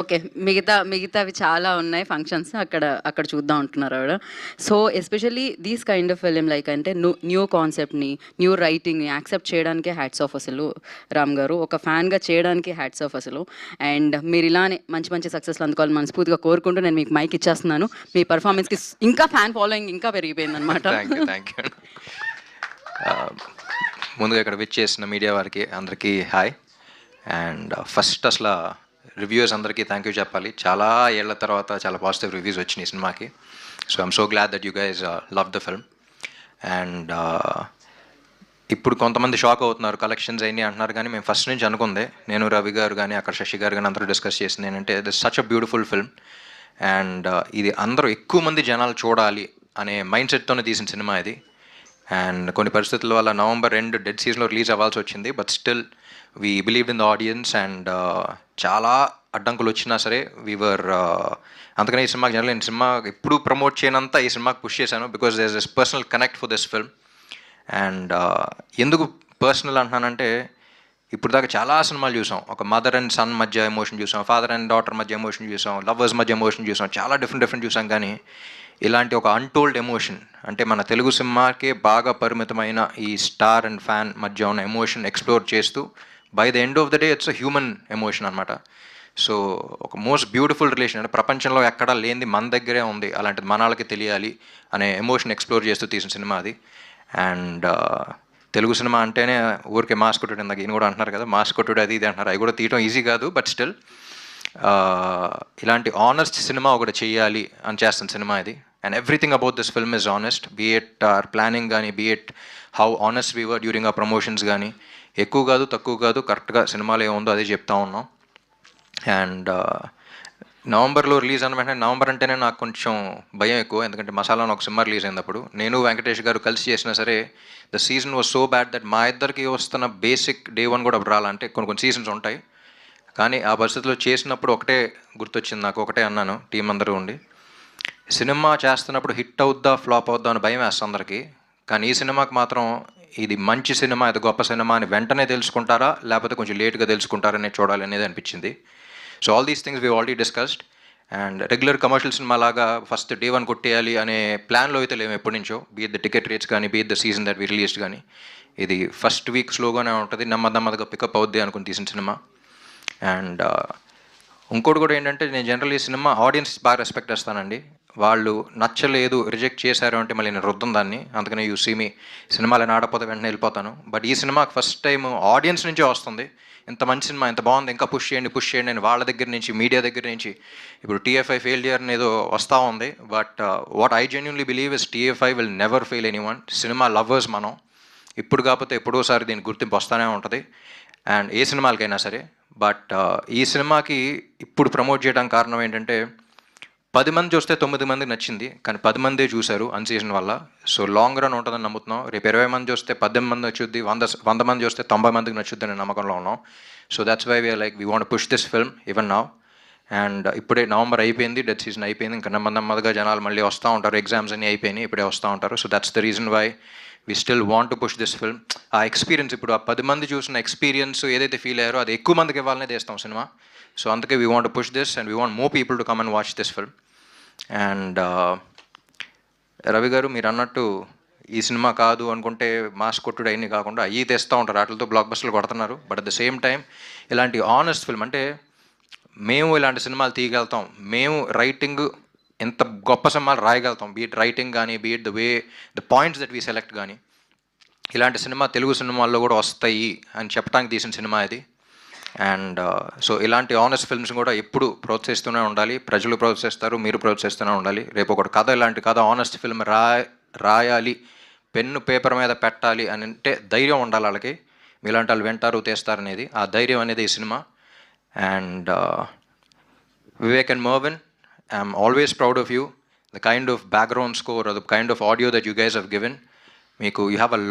Okay. మిగతావి చాలా ఉన్నాయి ఫంక్షన్స్. అక్కడ అక్కడ చూద్దాం అంటున్నారు ఆవిడ. So, especially these kind of film like అంటే న్యూ కాన్సెప్ట్‌ని, న్యూ రైటింగ్‌ని యాక్సెప్ట్ చేయడానికే హ్యాట్స్ ఆఫ్ అసలు రామ్ గారు. ఒక ఫ్యాన్‌గా చేయడానికి హ్యాట్స్ ఆఫ్ అసలు. అండ్ మీరు ఇలానే మంచి మంచి సక్సెస్‌లు అందుకోవాలని మనస్ఫూర్తిగా కోరుకుంటూ నేను మీకు మైక్ ఇచ్చేస్తున్నాను. మీ పెర్ఫార్మన్స్‌కి ఇంకా ఫ్యాన్ ఫాలోయింగ్ ఇంకా పెరిగిపోయిందనమాట. Thank you. ముందుగా ఇక్కడ విచ్చేసిన మీడియా వారికి అందరికీ హాయ్. అండ్ ఫస్ట్ అసలు రివ్యూస్ అందరికీ థ్యాంక్ యూ చెప్పాలి. చాలా ఏళ్ల తర్వాత చాలా పాజిటివ్ రివ్యూస్ వచ్చినాయి ఈ సినిమాకి. So I'm so glad that you guys love the film. And ఇప్పుడు కొంతమంది షాక్ అవుతున్నారు, కలెక్షన్స్ అయినాయి అంటున్నారు, కానీ మేము ఫస్ట్ నుంచి అనుకుందే, నేను రవి గారు కానీ అక్కడ శశి గారు కానీ అందరూ డిస్కస్ చేసింది ఏంటంటే this such a beautiful film. And ఇది అందరూ ఎక్కువ మంది జనాలు చూడాలి అనే మైండ్ సెట్తోనే తీసిన సినిమా ఇది. అండ్ కొన్ని పరిస్థితుల వల్ల నవంబర్ 2 డెడ్ సీజన్లో రిలీజ్ అవ్వాల్సి వచ్చింది. But still we believe in the audience. And చాలా అడ్డంకులు వచ్చినా సరే వీవర్ అందుకనే ఈ సినిమాకి జనరల్ నేను సినిమా ఎప్పుడు ప్రమోట్ చేయనంత ఈ సినిమాకి పుష్ చేశాను, because there is this personal connect for this film. And ఎందుకు పర్సనల్ అంటున్నానంటే, ఇప్పుడు దాకా చాలా సినిమాలు చూసాం. ఒక మదర్ అండ్ సన్ మధ్య ఎమోషన్ చూసాం, ఫాదర్ అండ్ డాటర్ మధ్య ఎమోషన్ చూసాం, లవర్స్ మధ్య ఎమోషన్ చూసాం, చాలా డిఫరెంట్ చూసాం. కానీ ఇలాంటి ఒక అన్టోల్డ్ ఎమోషన్, అంటే మన తెలుగు సినిమాకే బాగా పరిమితమైన ఈ స్టార్ అండ్ ఫ్యాన్ మధ్య ఉన్న ఎమోషన్ ఎక్స్ప్లోర్ చేస్తూ by the end of the day it's a human emotion అనమాట. సో ఒక మోస్ట్ బ్యూటిఫుల్ రిలేషన్, అంటే ప్రపంచంలో ఎక్కడా లేనిది మన దగ్గరే ఉంది, అలాంటిది మన వాళ్ళకి తెలియాలి అనే ఎమోషన్ ఎక్స్ప్లోర్ చేస్తూ తీసిన సినిమా అది. అండ్ తెలుగు సినిమా అంటేనే ఊరికే మాస్ కొట్టుడు, ఇందాక ఈయన కూడా అంటున్నారు కదా మాస్ కొట్టుడు అది ఇది అంటున్నారు, అవి కూడా తీయటం ఈజీ కాదు. బట్ స్టిల్ ఇలాంటి ఆనెస్ట్ సినిమా ఒకటి చేయాలి అని చేస్తున్న సినిమా ఇది. And everything about this film is honest, be it our planning కానీ, be it how honest we were during ఆ ప్రమోషన్స్ కానీ. ఎక్కువ కాదు తక్కువ కాదు, కరెక్ట్గా సినిమాలో ఏముందో అదే చెప్తా ఉన్నాం. అండ్ నవంబర్లో రిలీజ్ అన్న వెంటనే, నవంబర్ అంటేనే నాకు కొంచెం భయం ఎక్కువ, ఎందుకంటే మసాలాను ఒక సినిమా రిలీజ్ అయినప్పుడు నేను వెంకటేష్ గారు కలిసి చేసినా సరే the season was so bad that మా ఇద్దరికి వస్తున్న బేసిక్ డే 1 కూడా అప్పుడు రాలంటే కొన్ని సీజన్స్ ఉంటాయి. కానీ ఆ పరిస్థితిలో చేసినప్పుడు ఒకటే గుర్తొచ్చింది నాకు, ఒకటే అన్నాను టీం అందరూ ఉండి, సినిమా చేస్తున్నప్పుడు హిట్ అవుద్దా ఫ్లాప్ అవుద్దా అని భయం వేస్తుంది అందరికీ, కానీ ఈ సినిమాకి మాత్రం ఇది మంచి సినిమా, ఇది గొప్ప సినిమా అని వెంటనే తెలుసుకుంటారా లేకపోతే కొంచెం లేట్గా తెలుసుకుంటారనే చూడాలి అనేది అనిపించింది. So all these things we already discussed. And regular commercial cinema లాగా ఫస్ట్ డే 1 కొట్టేయాలి అనే ప్లాన్లో అయితే లేము ఎప్పటి నుంచో, బీట్ ద టికెట్ రేట్స్ కానీ, beat the season that we released కానీ. ఇది ఫస్ట్ వీక్ స్లోగానే ఉంటుంది, నెమ్మదిగా పికప్ అవుద్ది అనుకుని తీసిన సినిమా. అండ్ ఇంకోటి కూడా ఏంటంటే, నేను జనరల్ ఈ సినిమా ఆడియన్స్ బాగా రెస్పెక్ట్ చేస్తానండి. వాళ్ళు నచ్చలేదు రిజెక్ట్ చేశారు అంటే మళ్ళీ నేను రుద్దం దాన్ని, అందుకనే యూ సీ మీ సినిమాలు ఆడపోతే వెంటనే వెళ్ళిపోతాను. బట్ ఈ సినిమాకి ఫస్ట్ టైం ఆడియన్స్ నుంచే వస్తుంది, ఇంత మంచి సినిమా, ఇంత బాగుంది, ఇంకా పుష్ చేయండి అని వాళ్ళ దగ్గర నుంచి, మీడియా దగ్గర నుంచి. ఇప్పుడు TFI ఫెయిల్యూర్ అనేది వస్తూ ఉంది, but what I genuinely believe is TFI will never fail anyone. Cinema lovers మనం, ఇప్పుడు కాకపోతే ఎప్పుడోసారి దీనికి గుర్తింపు వస్తూనే ఉంటుంది, అండ్ ఏ సినిమాలకైనా సరే. బట్ ఈ సినిమాకి ఇప్పుడు ప్రమోట్ చేయడానికి కారణం ఏంటంటే, 10 మంది చూస్తే 9 మందికి నచ్చింది, కానీ 10 మందే చూశారు అన్సీజన్ వల్ల. సో లాంగ్ రన్ ఉంటుందని నమ్ముతున్నాం. రేపు 20 మంది చూస్తే 18 మంది నచ్చుద్ది, 100 మంది చూస్తే 90 మందికి నచ్చుద్ది అనే నమ్మకంలో ఉన్నాం. So that's why we are like we want push this film even now. And ఇప్పుడే నవంబర్ అయిపోయింది, డెడ్ సీజన్ అయిపోయింది, ఇంకా నెమ్మదిగా జనాలు మళ్ళీ వస్తూ ఉంటారు, ఎగ్జామ్స్ అన్నీ అయిపోయినాయి, ఇప్పుడే వస్తూ ఉంటారు. So that's the reason why we still want to push this film. ఆ ఎక్స్పీరియన్స్, ఇప్పుడు ఆ 10 మంది చూసిన ఎక్స్పీరియన్స్ ఏదైతే ఫీల్ అయ్యారో అది ఎక్కువ మందికి ఇవ్వాలనే తీస్తాం సినిమా. సో అందుకే we want to push this and we want more people to come and watch this film. And Ravi గారు మీరు అన్నట్టు ఈ సినిమా కాదు అనుకుంటే మాస్ కొట్టుడు అయినా కాకుండా అయ్యి తెస్తూ ఉంటారు, వాటితో బ్లాక్ బస్టర్లు కొడుతున్నారు. But at the same time ఇలాంటి ఆనెస్ట్ ఫిల్మ్, అంటే మేము ఇలాంటి సినిమాలు తీయగలుగుతాం, మేము రైటింగ్ ఎంత గొప్ప సినిమాలు రాయగలుగుతాం, బీట్ రైటింగ్ కానీ, beat the way the points that we select కానీ, ఇలాంటి సినిమా తెలుగు సినిమాల్లో కూడా వస్తాయి అని చెప్పడానికి తీసిన సినిమా ఇది. అండ్ సో ఇలాంటి ఆనెస్ట్ ఫిల్మ్స్ కూడా ఎప్పుడు ప్రోత్సహిస్తూనే ఉండాలి, ప్రజలు ప్రోత్సహిస్తారు, మీరు ప్రోత్సహిస్తూనే ఉండాలి. రేపు ఒకటి కథ, ఇలాంటి కథ ఆనెస్ట్ ఫిల్మ్ రాయాలి, పెన్ను పేపర్ మీద పెట్టాలి అని అంటే ధైర్యం ఉండాలి వాళ్ళకి, మీలాంటి వాళ్ళు వింటారు తీస్తారనేది, ఆ ధైర్యం అనేది ఈ cinema. And Vivek and Mervin, I'm always proud of you, the kind of background score, the kind of audio that you guys have given. మీకు you have a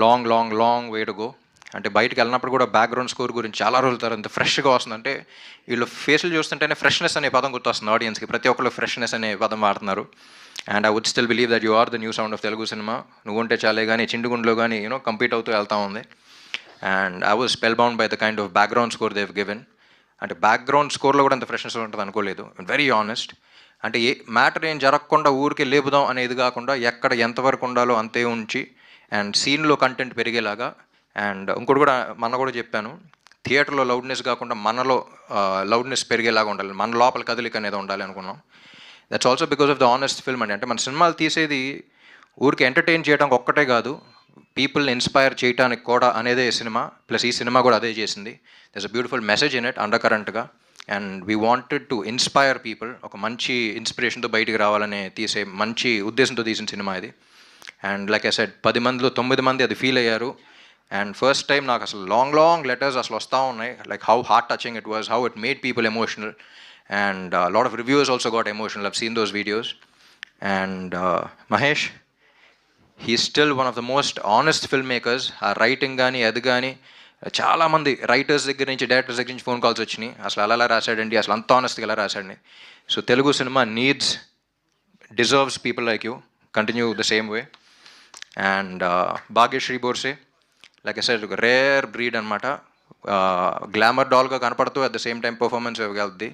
long way to go. అంటే బయటకు వెళ్ళినప్పుడు కూడా బ్యాక్గ్రౌండ్ స్కోర్ గురించి చాలా రోజుల తర్వాత ఇంత ఫ్రెష్గా వస్తుందంటే, వీళ్ళు ఫేసులు చూస్తుంటేనే ఫ్రెష్నెస్ అనే పదం గుర్తొస్తుంది ఆడియన్స్కి, ప్రతి ఒక్కళ్ళు ఫ్రెష్నెస్ అనే పదం వాడుతున్నారు. And I would still believe that you are the new sound of Telugu cinema. నువ్వుంటే చాలే కానీ చిండుగుండ్లో కానీ కంపీట్ అవుతూ వెళ్తూ ఉంది. And I was spellbound by the kind of background score they have given. అంటే బ్యాక్గ్రౌండ్ స్కోర్లో కూడా అంత ఫ్రెష్నెస్ ఉంటుంది అనుకోలేదు. Very honest. అంటే ఏ మ్యాటర్ ఏం జరగకుండా ఊరికే లేపుదాం అనేది కాకుండా ఎక్కడ ఎంతవరకు ఉండాలో అంతే ఉంచి అండ్ సీన్లో కంటెంట్ పెరిగేలాగా. అండ్ ఇంకోటి కూడా కూడా చెప్పాను, థియేటర్లో లౌడ్నెస్ కాకుండా మనలో లౌడ్నెస్ పెరిగేలాగా ఉండాలి, మన లోపల కదలిక అనేది ఉండాలి అనుకున్నాం. That's also because of the honest film అండి. అంటే మన సినిమాలు తీసేది ఊరికి ఎంటర్టైన్ చేయడానికి ఒక్కటే కాదు, పీపుల్ని ఇన్స్పైర్ చేయడానికి కూడా అనేదే సినిమా. ప్లస్ ఈ సినిమా కూడా అదే చేసింది. There's a beautiful message in it అండర్ కరెంట్గా. And we wanted to inspire people, ఒక మంచి ఇన్స్పిరేషన్తో బయటికి రావాలనే తీసే మంచి ఉద్దేశంతో తీసిన సినిమా ఇది. అండ్ లైక్ ఐ సెడ్ 10 మందిలో 9 మంది అది ఫీల్ అయ్యారు. అండ్ ఫస్ట్ టైం నాకు అసలు లాంగ్ లెటర్స్ అసలు వస్తూ ఉన్నాయి, like how heart touching it was, how it made people emotional. And lot of reviews also got emotional. I've seen those videos. And Mahesh, he's still one of the most honest filmmakers. ఆ writing కానీ అది కానీ చాలామంది writers దగ్గర నుంచి directors దగ్గర నుంచి phone calls వచ్చినాయి, అసలు అలా రాశాడండి, అసలు అంత ఆనెస్ట్గా ఎలా రాశాడని. So Telugu cinema deserves people like you. Continue the same way. And Bhagyashri Borse, like I said, ఒక రేర్ బ్రీడ్ అనమాట. గ్లామర్ డాల్గా కనపడుతూ at the same time performance ఇవ్వగలది.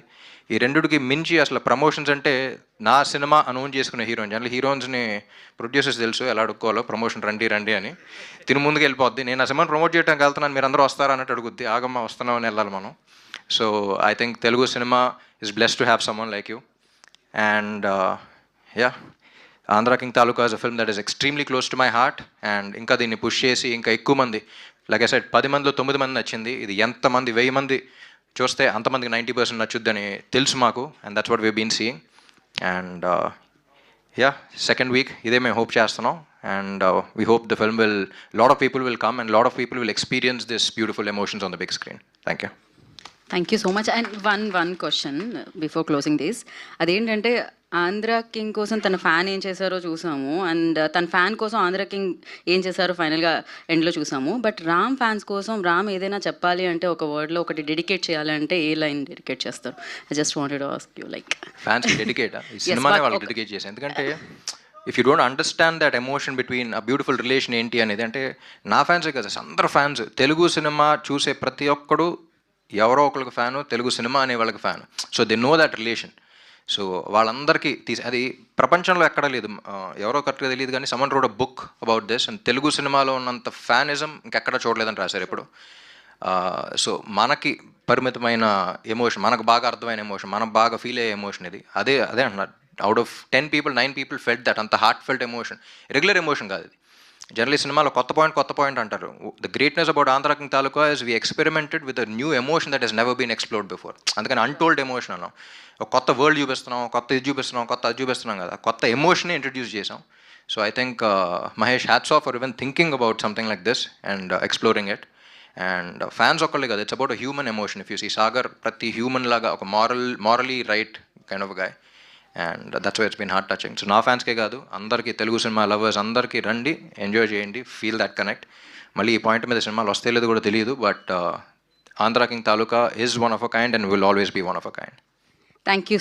ఈ రెండుకి మించి అసలు ప్రమోషన్స్ అంటే నా సినిమా అనౌన్స్ చేసుకునే హీరోయిన్, అంటే హీరోయిన్స్ని ప్రొడ్యూసర్స్ తెలుసు ఎలా అడుక్కోవాలో, ప్రమోషన్ రండి అని తిని ముందుకు వెళ్ళిపోద్ది. నేను ఆ సినిమాని ప్రమోట్ చేయడానికి వెళ్తున్నాను, మీరు అందరూ వస్తారా అన్నట్టు అడుగుద్ది. ఆగమ్మ వస్తున్నామని వెళ్ళాలి మనం. So I think Telugu cinema is blessed to have someone like you. And yeah, Andhra King Taluka is a film that is extremely close to my heart. And ఇంకా దీన్ని పుష్ చేసి ఇంకా ఎక్కువ మంది, లైక్ ఐ సెడ్ 10 మందిలో 9 మంది నచ్చింది. ఇది ఎంతమంది 1000 మంది చూస్తే అంతమందికి 90% నచ్చుద్దని తెలుసు మాకు. And that's what we been seeing. And yeah, second week ఇదే మేము హోప్ చేస్తున్నాం. And we hope the film will, lot of people will come and lot of people will experience this beautiful emotions on the big screen. Thank you. Thank you so much. And one question before closing this. అదేంటంటే Andhra king కోసం తన fan ఏం చేశారో చూసాము, and తన fan కోసం Andhra king ఏం చేశారో ఫైనల్గా ఎండ్లో చూసాము. బట్ రామ్ ఫ్యాన్స్ కోసం రామ్ ఏదైనా చెప్పాలి అంటే, ఒక వర్డ్లో ఒకటి డెడికేట్ చేయాలంటే ఏ లైన్ డెడికేట్ చేస్తారు? I just wanted to ask you, like fans dedicate ఈ సినిమానే వాళ్ళకి డెడికేట్ చేశాను. ఎందుకంటే if you don't understand that emotion between a beautiful relation ఏంటి అనేది, అంటే నా ఫ్యాన్సే కదా, అందరు ఫ్యాన్స్, తెలుగు సినిమా చూసే ప్రతి ఒక్కడు ఎవరో ఒకరికి ఫ్యాను, తెలుగు సినిమా అనే వాళ్ళకి fan. So they know that relation. So వాళ్ళందరికీ అది ప్రపంచంలో ఎక్కడా లేదు. ఎవరో కరెక్ట్గా తెలియదు కానీ someone road a book about this. And Telugu సినిమాలో ఉన్నంత ఫ్యానిజం ఇంకెక్కడ చూడలేదని రాశారు ఇప్పుడు. సో మనకి పరిమితమైన ఎమోషన్, మనకు బాగా అర్థమైన ఎమోషన్, మనం బాగా ఫీల్ అయ్యే ఎమోషన్ ఇది. అదే అంటున్నారు, out of 10 people 9 people felt that. అంత heart felt emotion, regular emotion కాదు ఇది. జనరలీ సినిమాలో కొత్త పాయింట్ అంటారు. The greatness about Andhra King Taluka is we experimented with a new emotion that has never been explored before. అందుకని అన్టోల్డ్ ఎమోషన్ అన్నాం. ఒక కొత్త వరల్డ్ చూపిస్తున్నాం, కొత్త అది చూపిస్తున్నాం కదా, కొత్త ఎమోషన్ని ఇంట్రడ్యూస్ చేసాం. So I think Mahesh, hats off for even thinking about something like this and exploring it. And fans ఒక్కళ్ళే కదా, it's about a human emotion. If you see Sagar, ప్రతి హ్యూమన్ లాగా ఒక morally right kind of guy. And that's why it's been heart touching. So నా ఫ్యాన్స్కే కాదు, అందరికీ, Telugu cinema lovers అందరికీ రండి, ఎంజాయ్ చేయండి, ఫీల్ దట్ కనెక్ట్. మళ్ళీ ఈ పాయింట్ మీద సినిమాలు వస్తే లేదు కూడా తెలియదు, but Andhra King Taluka is one of a kind and will always be one of a kind. Thank you